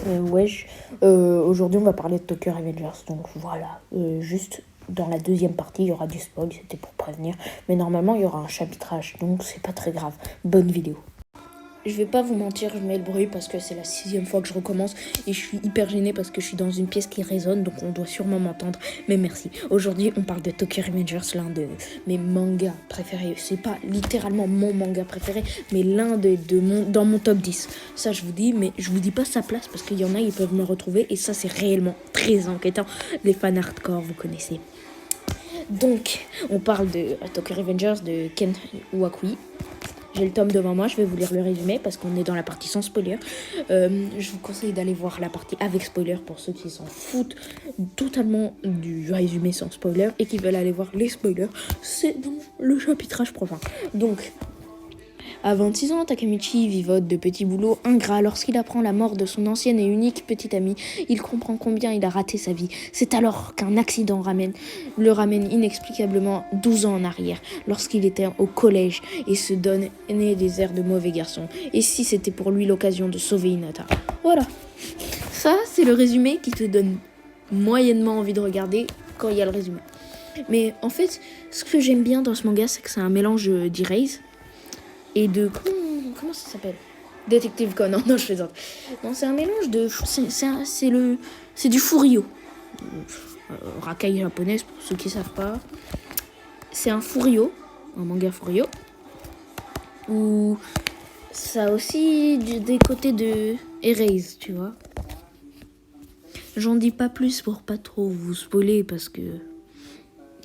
Aujourd'hui on va parler de Tokyo Revengers, donc voilà, juste dans la deuxième partie il y aura du spoil, c'était pour prévenir, mais normalement il y aura un chapitrage, donc c'est pas très grave, bonne vidéo. Je vais pas vous mentir, je mets le bruit parce que c'est la 6e fois que je recommence et je suis hyper gênée parce que je suis dans une pièce qui résonne, donc on doit sûrement m'entendre, mais merci. Aujourd'hui on parle de Tokyo Revengers, l'un de mes mangas préférés. C'est pas littéralement mon manga préféré, mais l'un dans mon top 10. Ça je vous dis, mais je vous dis pas sa place parce qu'il y en a, ils peuvent me retrouver et ça c'est réellement très inquiétant. Les fans hardcore, vous connaissez. Donc on parle de Tokyo Revengers de Ken Wakui. J'ai le tome devant moi, je vais vous lire le résumé parce qu'on est dans la partie sans spoiler. Je vous conseille d'aller voir la partie avec spoiler pour ceux qui s'en foutent totalement du résumé sans spoiler et qui veulent aller voir les spoilers. C'est dans le chapitrage prochain. Donc, à 26 ans, Takemichi vivote de petits boulots ingrats. Lorsqu'il apprend la mort de son ancienne et unique petite amie, il comprend combien il a raté sa vie. C'est alors qu'un accident le ramène inexplicablement 12 ans en arrière, lorsqu'il était au collège et se donnait des airs de mauvais garçon. Et si c'était pour lui l'occasion de sauver Hinata? Voilà. Ça, c'est le résumé qui te donne moyennement envie de regarder quand il y a le résumé. Mais en fait, ce que j'aime bien dans ce manga, c'est que c'est un mélange d'Erase et de... Comment ça s'appelle? Détective Conan. Non, je plaisante. Non, c'est un mélange de... C'est du Furio. Rakai japonaise, pour ceux qui savent pas. C'est un Furio, un manga Furio. Où ça a aussi des côtés de Erase, tu vois. J'en dis pas plus pour pas trop vous spoiler parce que...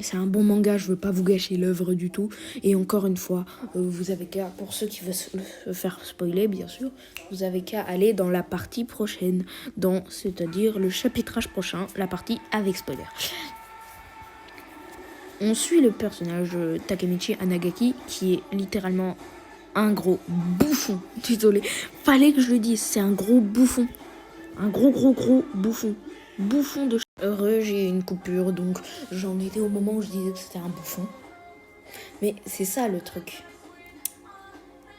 c'est un bon manga, je veux pas vous gâcher l'œuvre du tout. Et encore une fois, vous avez qu'à, pour ceux qui veulent se faire spoiler, bien sûr, vous avez qu'à aller dans la partie prochaine, c'est-à-dire le chapitrage prochain, la partie avec spoiler. On suit le personnage Takemichi Anagaki, qui est littéralement un gros bouffon. Désolé, fallait que je le dise, c'est un gros bouffon. Un gros bouffon. Bouffon de... Heureux, j'ai une coupure, donc j'en étais au moment où je disais que c'était un bouffon. Mais c'est ça le truc.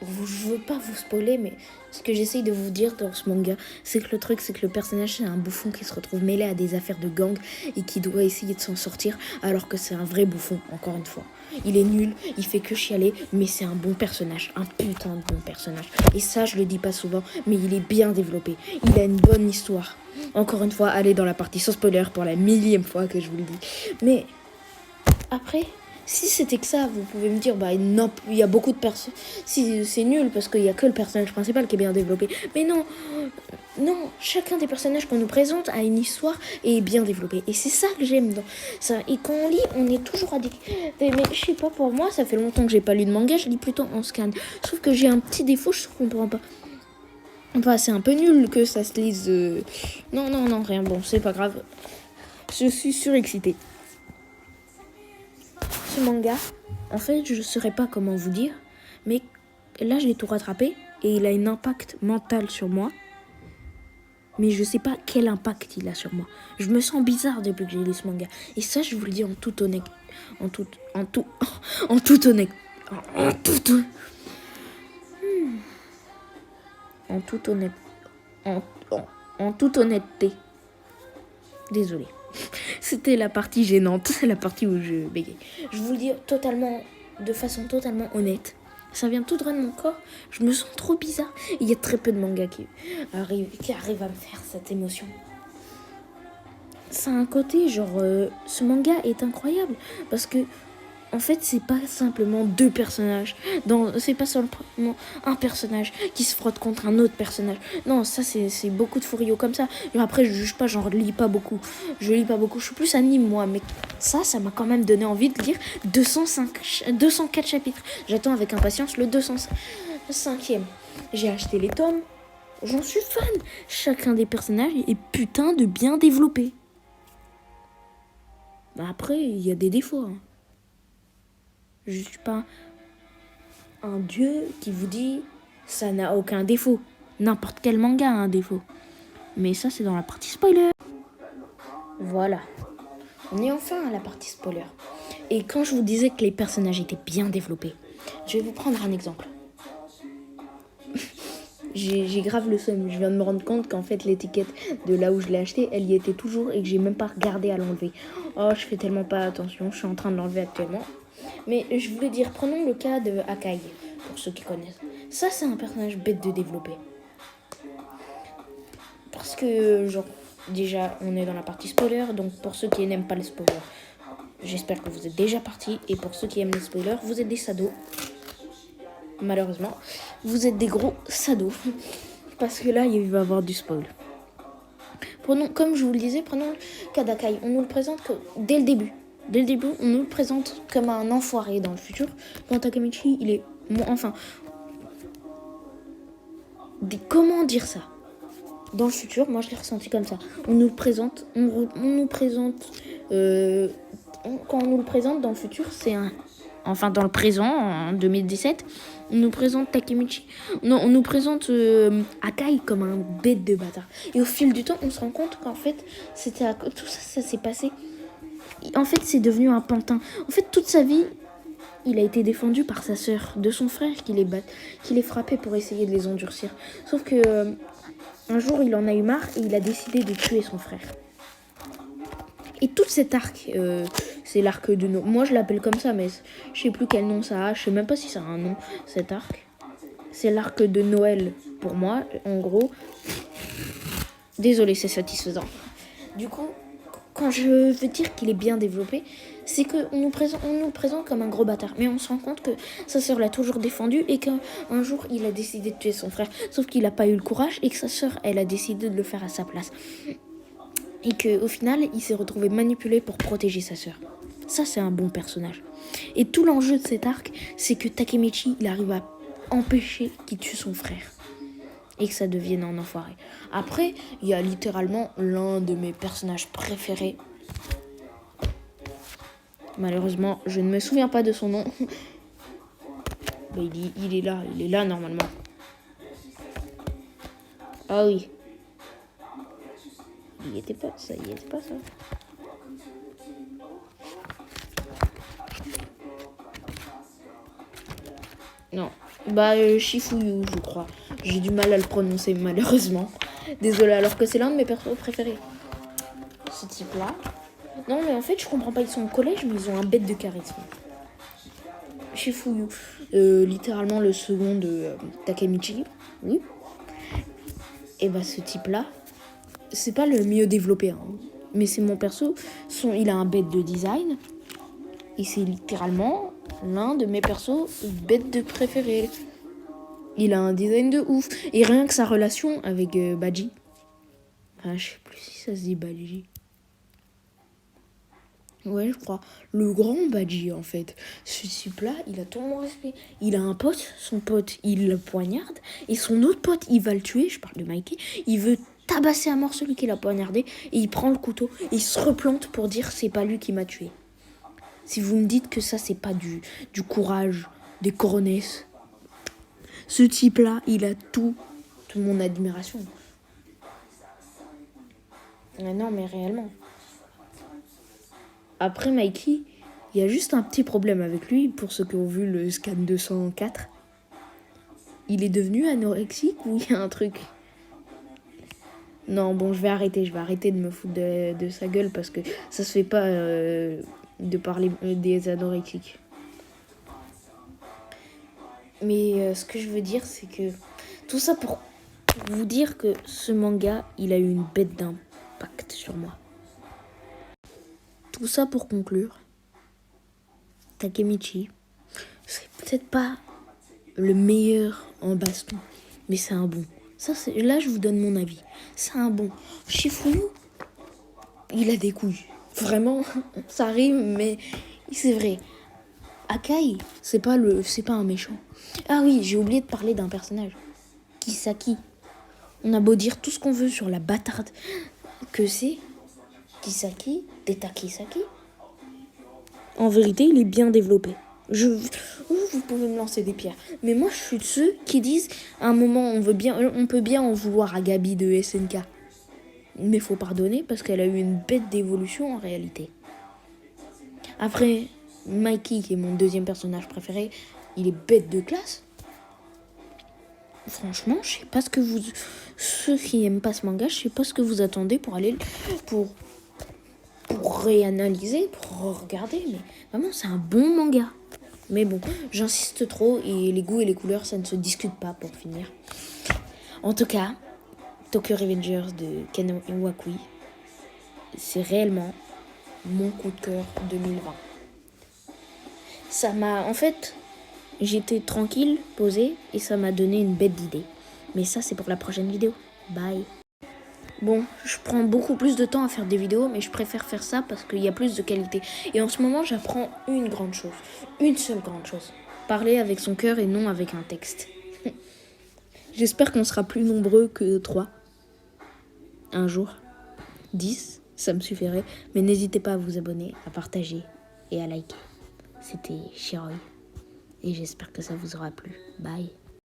Je veux pas vous spoiler, mais ce que j'essaye de vous dire dans ce manga, c'est que le truc, c'est que le personnage, c'est un bouffon qui se retrouve mêlé à des affaires de gang et qui doit essayer de s'en sortir, alors que c'est un vrai bouffon, encore une fois. Il est nul, il fait que chialer, mais c'est un bon personnage, un putain de bon personnage. Et ça, je le dis pas souvent, mais il est bien développé. Il a une bonne histoire. Encore une fois, allez dans la partie sans spoiler pour la 1000e fois que je vous le dis. Mais après... si c'était que ça, vous pouvez me dire, bah non, il y a beaucoup de personnes. Si c'est nul parce qu'il y a que le personnage principal qui est bien développé. Mais non, chacun des personnages qu'on nous présente a une histoire et est bien développé. Et c'est ça que j'aime dans ça. Et quand on lit, on est toujours addict. Mais je sais pas, pour moi, ça fait longtemps que j'ai pas lu de manga, je lis plutôt en scan. Sauf que j'ai un petit défaut, je comprends pas. Enfin, c'est un peu nul que ça se lise. Non, rien. Bon, c'est pas grave. Je suis surexcitée. Ce manga, en fait, je ne saurais pas comment vous dire, mais là, je l'ai tout rattrapé et il a un impact mental sur moi. Mais je sais pas quel impact il a sur moi. Je me sens bizarre depuis que j'ai lu ce manga. Et ça, je vous le dis en toute honnêteté. En toute honnêteté. Désolée. C'était la partie gênante, la partie où je bégayais. Je vous le dis de façon totalement honnête. Ça vient tout droit de mon corps. Je me sens trop bizarre. Il y a très peu de mangas qui arrivent à me faire cette émotion. Ça a un côté genre... ce manga est incroyable. Parce que... en fait, c'est pas simplement deux personnages. C'est pas simplement un personnage qui se frotte contre un autre personnage. Non, ça, c'est beaucoup de Furio comme ça. Et après, je juge pas, j'en lis pas beaucoup. Je suis plus anime, moi. Mais ça m'a quand même donné envie de lire 204 chapitres. J'attends avec impatience le 205e. J'ai acheté les tomes. J'en suis fan. Chacun des personnages est putain de bien développé. Après, il y a des défauts, hein. Je suis pas un dieu qui vous dit ça n'a aucun défaut. N'importe quel manga a un défaut. Mais ça, c'est dans la partie spoiler. Voilà. On est enfin à la partie spoiler. Et quand je vous disais que les personnages étaient bien développés, je vais vous prendre un exemple. J'ai grave le seum. Je viens de me rendre compte qu'en fait l'étiquette de là où je l'ai acheté, elle y était toujours et que j'ai même pas regardé à l'enlever. Oh, je fais tellement pas attention. Je suis en train de l'enlever actuellement. Mais je voulais dire, prenons le cas de Akai, pour ceux qui connaissent. Ça, c'est un personnage bête de développer. Parce que, genre, déjà, on est dans la partie spoiler. Donc, pour ceux qui n'aiment pas les spoilers, j'espère que vous êtes déjà partis. Et pour ceux qui aiment les spoilers, vous êtes des sados. Malheureusement, vous êtes des gros sados. Parce que là, il va y avoir du spoil. Prenons, comme je vous le disais, prenons le cas d'Akai. On nous le présente que dès le début. Dès le début, on nous le présente comme un enfoiré dans le futur. Quand Takemichi, il est... Enfin... Comment dire ça? Dans le futur, moi je l'ai ressenti comme ça. On nous le présente... quand on nous le présente dans le futur, c'est un... Enfin, dans le présent, en 2017, on nous présente Takemichi. Non, on nous présente Akai comme un bête de bâtard. Et au fil du temps, on se rend compte qu'en fait, tout ça, ça s'est passé. En fait, c'est devenu un pantin. En fait, toute sa vie, il a été défendu par sa sœur, de son frère qui les frappait pour essayer de les endurcir. Sauf que un jour, il en a eu marre et il a décidé de tuer son frère. Et tout cet arc, c'est l'arc de Noël. Moi, je l'appelle comme ça, mais je sais plus quel nom ça a. Je sais même pas si ça a un nom, cet arc. C'est l'arc de Noël pour moi, en gros. Désolé, c'est satisfaisant. Du coup, quand je veux dire qu'il est bien développé, c'est qu'on nous le présente comme un gros bâtard. Mais on se rend compte que sa sœur l'a toujours défendu et qu'un jour, il a décidé de tuer son frère. Sauf qu'il n'a pas eu le courage et que sa sœur, elle a décidé de le faire à sa place. Et qu'au final, il s'est retrouvé manipulé pour protéger sa sœur. Ça, c'est un bon personnage. Et tout l'enjeu de cet arc, c'est que Takemichi, il arrive à empêcher qu'il tue son frère. Et que ça devienne un enfoiré. Après, il y a littéralement l'un de mes personnages préférés. Malheureusement, je ne me souviens pas de son nom. Mais il est là normalement. Ah oui. Il y était pas ça. Non. Shifuyu, je crois. J'ai du mal à le prononcer, malheureusement. Désolée, alors que c'est l'un de mes persos préférés. Ce type-là. Non, mais en fait, je comprends pas. Ils sont au collège, mais ils ont un bête de charisme. Shifuyu. Littéralement le second de Takemichi. Oui. Et ce type-là, c'est pas le mieux développé. Hein. Mais c'est mon perso. Il a un bête de design. Et c'est littéralement l'un de mes persos bêtes de préférés. Il a un design de ouf. Et rien que sa relation avec Baji. Enfin, je sais plus si ça se dit Baji. Ouais, je crois. Le grand Baji, en fait. Ce type-là, il a tout mon respect. Il a un pote, son pote, il le poignarde. Et son autre pote, il va le tuer. Je parle de Mikey. Il veut tabasser à mort celui qui l'a poignardé. Et il prend le couteau. Et il se replante pour dire c'est pas lui qui m'a tué. Si vous me dites que ça, c'est pas du courage, des coronesses. Ce type-là, il a toute mon admiration. Ah non, mais réellement. Après Mikey, il y a juste un petit problème avec lui, pour ceux qui ont vu le scan 204. Il est devenu anorexique ou il y a un truc? Non, bon, je vais arrêter de me foutre de sa gueule parce que ça se fait pas de parler des anorexiques. Mais ce que je veux dire, c'est que tout ça pour vous dire que ce manga, il a eu une bête d'impact sur moi. Tout ça pour conclure, Takemichi, c'est peut-être pas le meilleur en baston, mais c'est un bon. Là, je vous donne mon avis. C'est un bon. Shifuyu, il a des couilles. Vraiment, ça rime, mais c'est vrai. Akai, c'est pas un méchant. Ah oui, j'ai oublié de parler d'un personnage. Kisaki. On a beau dire tout ce qu'on veut sur la bâtarde que c'est Kisaki, Teta Kisaki. En vérité, il est bien développé. Vous pouvez me lancer des pierres. Mais moi, je suis de ceux qui disent à un moment, on peut bien en vouloir à Gabi de SNK. Mais faut pardonner parce qu'elle a eu une bête d'évolution en réalité. Après, Mikey, qui est mon deuxième personnage préféré, il est bête de classe. franchement, je sais pas ce que vous... Ceux qui aiment pas ce manga, je sais pas ce que vous attendez pour aller... Pour réanalyser, pour regarder. Mais vraiment, c'est un bon manga. Mais bon, j'insiste trop et les goûts et les couleurs, ça ne se discute pas pour finir. En tout cas, Tokyo Revengers de Ken Iwakui, c'est réellement mon coup de cœur 2020. Ça m'a... En fait, j'étais tranquille, posée, et ça m'a donné une bête d'idée. Mais ça, c'est pour la prochaine vidéo. Bye. Bon, je prends beaucoup plus de temps à faire des vidéos, mais je préfère faire ça parce qu'il y a plus de qualité. Et en ce moment, j'apprends une grande chose. Une seule grande chose. Parler avec son cœur et non avec un texte. J'espère qu'on sera plus nombreux que 3. Un jour. 10, ça me suffirait. Mais n'hésitez pas à vous abonner, à partager et à liker. C'était Chiroy. Et j'espère que ça vous aura plu. Bye.